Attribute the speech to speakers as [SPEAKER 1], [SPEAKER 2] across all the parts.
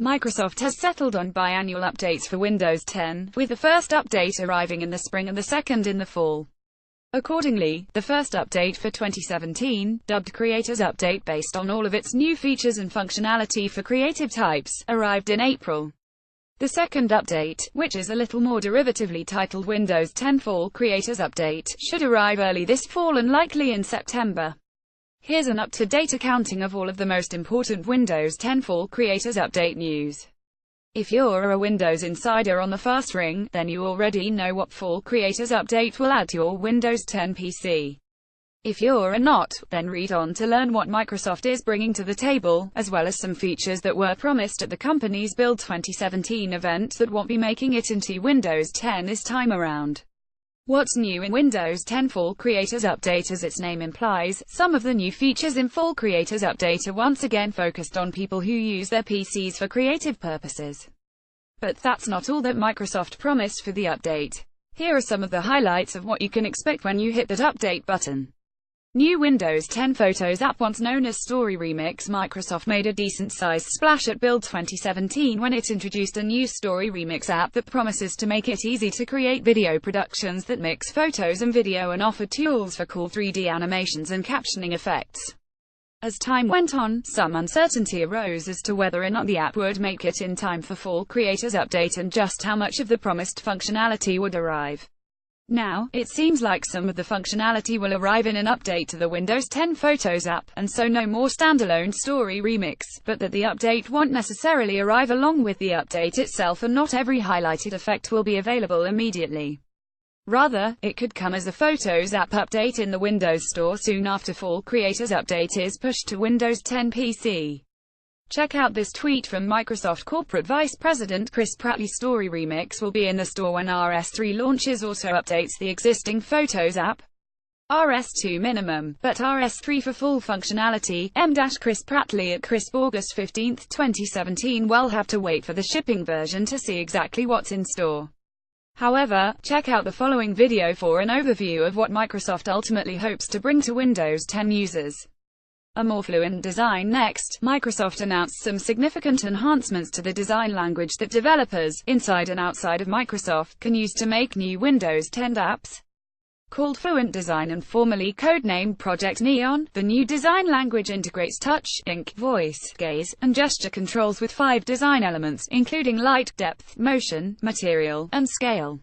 [SPEAKER 1] Microsoft has settled on biannual updates for Windows 10, with the first update arriving in the spring and the second in the fall. Accordingly, the first update for 2017, dubbed Creators Update based on all of its new features and functionality for creative types, arrived in April. The second update, which is a little more derivatively titled Windows 10 Fall Creators Update, should arrive early this fall and likely in September. Here's an up-to-date accounting of all of the most important Windows 10 Fall Creators Update news. If you're a Windows insider on the fast ring, then you already know what Fall Creators Update will add to your Windows 10 PC. If you're not, then read on to learn what Microsoft is bringing to the table, as well as some features that were promised at the company's Build 2017 event that won't be making it into Windows 10 this time around. What's new in Windows 10 Fall Creators Update? As its name implies, some of the new features in Fall Creators Update are once again focused on people who use their PCs for creative purposes. But that's not all that Microsoft promised for the update. Here are some of the highlights of what you can expect when you hit that update button. New Windows 10 Photos app. Once known as Story Remix, Microsoft made a decent-sized splash at Build 2017 when it introduced a new Story Remix app that promises to make it easy to create video productions that mix photos and video and offer tools for cool 3D animations and captioning effects. As time went on, some uncertainty arose as to whether or not the app would make it in time for Fall Creators Update and just how much of the promised functionality would arrive. Now, it seems like some of the functionality will arrive in an update to the Windows 10 Photos app, and so no more standalone Story Remix, but that the update won't necessarily arrive along with the update itself and not every highlighted effect will be available immediately. Rather, it could come as a Photos app update in the Windows Store soon after Fall Creators Update is pushed to Windows 10 PC. Check out this tweet from Microsoft Corporate Vice President Chris Pratley. Story Remix will be in the store when RS3 launches. Also updates the existing Photos app. RS2 minimum, but RS3 for full functionality. Chris Pratley at Crisp. August 15, 2017. We'll have to wait for the shipping version to see exactly what's in store. However, check out the following video for an overview of what Microsoft ultimately hopes to bring to Windows 10 users. A more fluent design. Next, Microsoft announced some significant enhancements to the design language that developers, inside and outside of Microsoft, can use to make new Windows 10 apps. Called Fluent Design and formerly codenamed Project Neon, the new design language integrates touch, ink, voice, gaze, and gesture controls with 5 design elements, including light, depth, motion, material, and scale.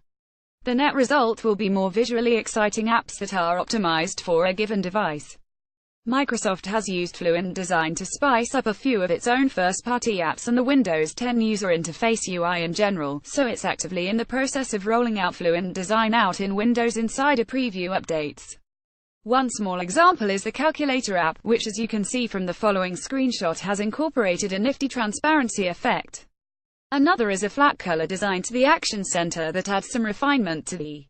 [SPEAKER 1] The net result will be more visually exciting apps that are optimized for a given device. Microsoft has used Fluent Design to spice up a few of its own first-party apps and the Windows 10 user interface UI in general, so it's actively in the process of rolling out Fluent Design out in Windows Insider preview updates. One small example is the Calculator app, which as you can see from the following screenshot has incorporated a nifty transparency effect. Another is a flat color design to the Action Center that adds some refinement to the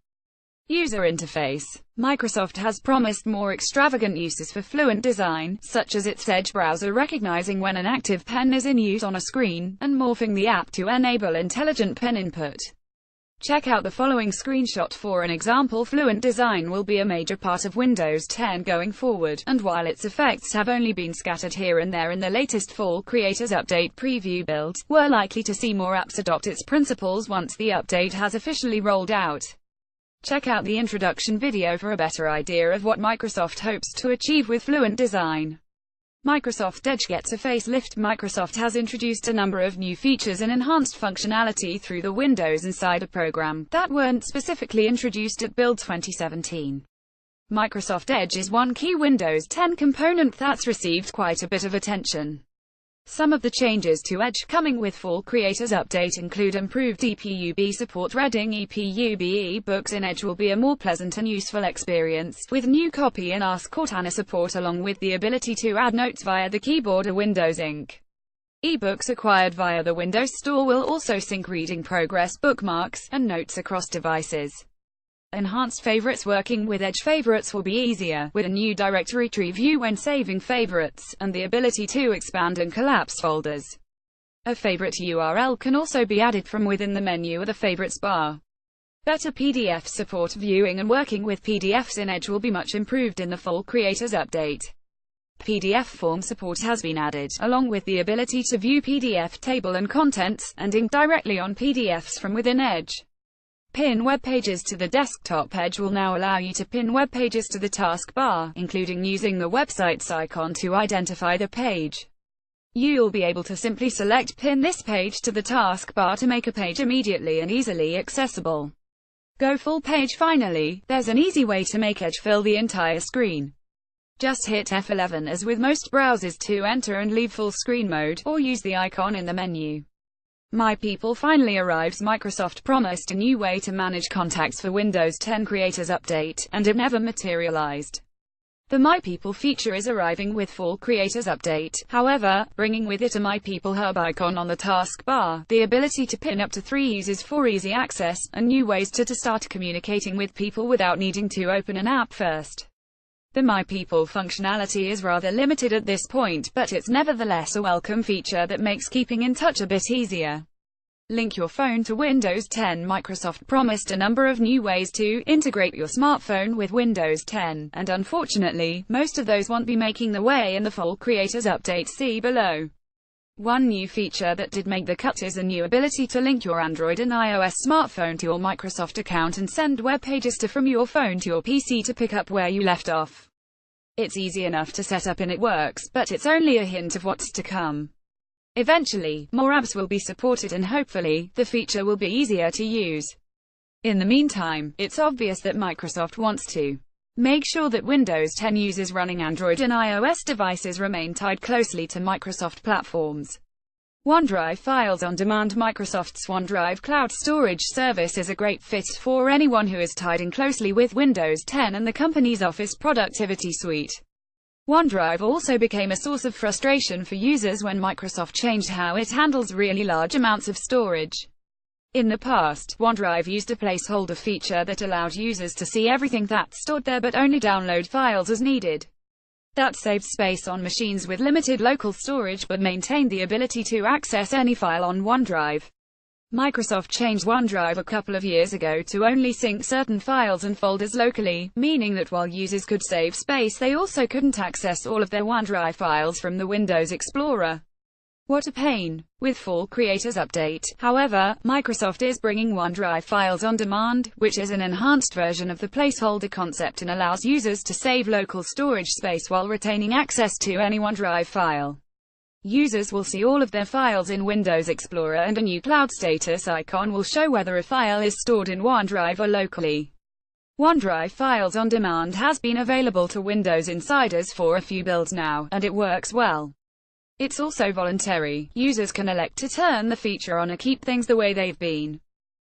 [SPEAKER 1] user interface. Microsoft has promised more extravagant uses for Fluent Design, such as its Edge browser recognizing when an active pen is in use on a screen, and morphing the app to enable intelligent pen input. Check out the following screenshot for an example. Fluent Design will be a major part of Windows 10 going forward, and while its effects have only been scattered here and there in the latest Fall Creators Update preview build, we're likely to see more apps adopt its principles once the update has officially rolled out. Check out the introduction video for a better idea of what Microsoft hopes to achieve with Fluent Design. Microsoft Edge gets a facelift. Microsoft has introduced a number of new features and enhanced functionality through the Windows Insider program that weren't specifically introduced at Build 2017. Microsoft Edge is one key Windows 10 component that's received quite a bit of attention. Some of the changes to Edge coming with Fall Creators Update include improved EPUB support. Reading EPUB ebooks in Edge will be a more pleasant and useful experience, with new Copy and Ask Cortana support along with the ability to add notes via the keyboard or Windows Ink. Ebooks acquired via the Windows Store will also sync reading progress, bookmarks, and notes across devices. Enhanced favorites. Working with Edge favorites will be easier, with a new directory tree view when saving favorites, and the ability to expand and collapse folders. A favorite URL can also be added from within the menu or the favorites bar. Better PDF support. Viewing and working with PDFs in Edge will be much improved in the Fall Creators Update. PDF form support has been added, along with the ability to view PDF table and contents, and ink directly on PDFs from within Edge. Pin web pages to the desktop. Edge will now allow you to pin web pages to the taskbar, including using the website's icon to identify the page. You'll be able to simply select pin this page to the taskbar to make a page immediately and easily accessible. Go full page. Finally, there's an easy way to make Edge fill the entire screen. Just hit F11 as with most browsers to enter and leave full screen mode, or use the icon in the menu. My People finally arrives. Microsoft promised a new way to manage contacts for Windows 10 Creators Update, and it never materialized. The My People feature is arriving with Fall Creators Update, however, bringing with it a My People hub icon on the taskbar, the ability to pin up to 3 users for easy access, and new ways to start communicating with people without needing to open an app first. The My People functionality is rather limited at this point, but it's nevertheless a welcome feature that makes keeping in touch a bit easier. Link your phone to Windows 10. Microsoft promised a number of new ways to integrate your smartphone with Windows 10, and unfortunately, most of those won't be making their way in the Fall Creators Update. See below. One new feature that did make the cut is a new ability to link your Android and iOS smartphone to your Microsoft account and send web pages from your phone to your PC to pick up where you left off. It's easy enough to set up and it works, but it's only a hint of what's to come. Eventually, more apps will be supported and hopefully, the feature will be easier to use. In the meantime, it's obvious that Microsoft wants to make sure that Windows 10 users running Android and iOS devices remain tied closely to Microsoft platforms. OneDrive Files on Demand. Microsoft's OneDrive cloud storage service is a great fit for anyone who is tied in closely with Windows 10 and the company's Office productivity suite. OneDrive also became a source of frustration for users when Microsoft changed how it handles really large amounts of storage. In the past, OneDrive used a placeholder feature that allowed users to see everything that's stored there but only download files as needed. That saved space on machines with limited local storage but maintained the ability to access any file on OneDrive. Microsoft changed OneDrive a couple of years ago to only sync certain files and folders locally, meaning that while users could save space, they also couldn't access all of their OneDrive files from the Windows Explorer. What a pain. With Fall Creators Update, however, Microsoft is bringing OneDrive Files on Demand, which is an enhanced version of the placeholder concept and allows users to save local storage space while retaining access to any OneDrive file. Users will see all of their files in Windows Explorer, and a new cloud status icon will show whether a file is stored in OneDrive or locally. OneDrive Files on Demand has been available to Windows insiders for a few builds now, and it works well. It's also voluntary. Users can elect to turn the feature on or keep things the way they've been.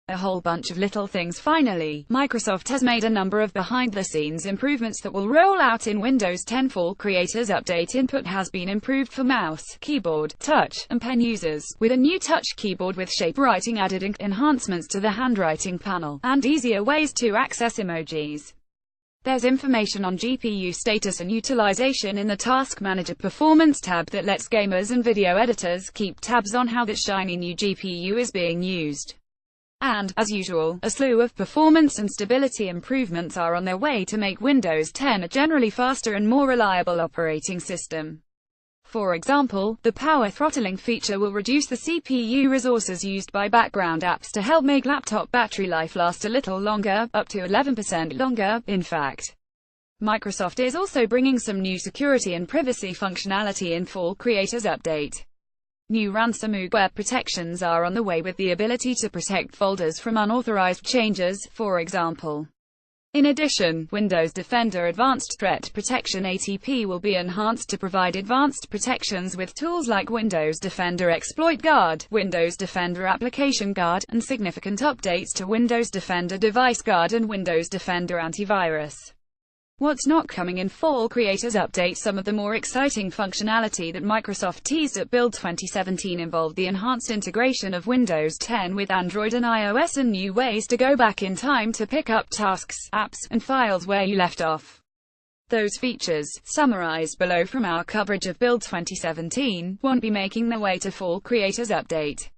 [SPEAKER 1] A whole bunch of little things. Finally, Microsoft has made a number of behind-the-scenes improvements that will roll out in Windows 10. Fall Creators Update input has been improved for mouse, keyboard, touch, and pen users, with a new touch keyboard with shape writing added and enhancements to the handwriting panel, and easier ways to access emojis. There's information on GPU status and utilization in the Task Manager Performance tab that lets gamers and video editors keep tabs on how that shiny new GPU is being used. And, as usual, a slew of performance and stability improvements are on their way to make Windows 10 a generally faster and more reliable operating system. For example, the power throttling feature will reduce the CPU resources used by background apps to help make laptop battery life last a little longer, up to 11% longer, in fact. Microsoft is also bringing some new security and privacy functionality in Fall Creators Update. New ransomware protections are on the way with the ability to protect folders from unauthorized changes, for example. In addition, Windows Defender Advanced Threat Protection (ATP) will be enhanced to provide advanced protections with tools like Windows Defender Exploit Guard, Windows Defender Application Guard, and significant updates to Windows Defender Device Guard and Windows Defender Antivirus. What's not coming in Fall Creators Update? Some of the more exciting functionality that Microsoft teased at Build 2017 involved the enhanced integration of Windows 10 with Android and iOS and new ways to go back in time to pick up tasks, apps, and files where you left off. Those features, summarized below from our coverage of Build 2017, won't be making their way to Fall Creators Update.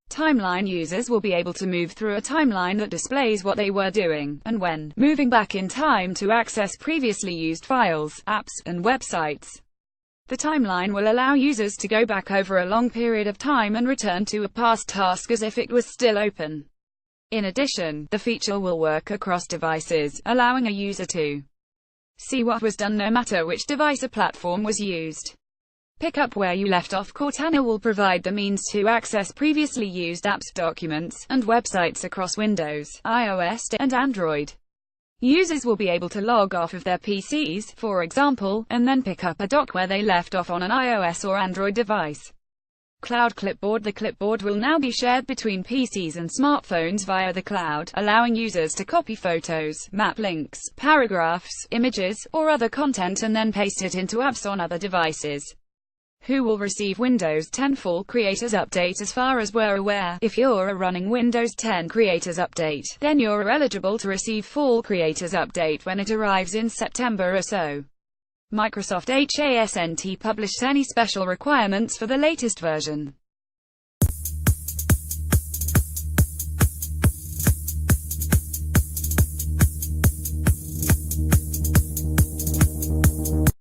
[SPEAKER 1] Timeline users will be able to move through a timeline that displays what they were doing, and when, moving back in time to access previously used files, apps, and websites. The timeline will allow users to go back over a long period of time and return to a past task as if it was still open. In addition, the feature will work across devices, allowing a user to see what was done no matter which device or platform was used. Pick up where you left off. Cortana will provide the means to access previously used apps, documents, and websites across Windows, iOS, and Android. Users will be able to log off of their PCs, for example, and then pick up a doc where they left off on an iOS or Android device. Cloud Clipboard. The clipboard will now be shared between PCs and smartphones via the cloud, allowing users to copy photos, map links, paragraphs, images, or other content and then paste it into apps on other devices. Who will receive Windows 10 Full Creators Update? As far as we're aware, if you're a running Windows 10 Creators Update, then you're eligible to receive Full Creators Update when it arrives in September or so. Microsoft hasn't published any special requirements for the latest version.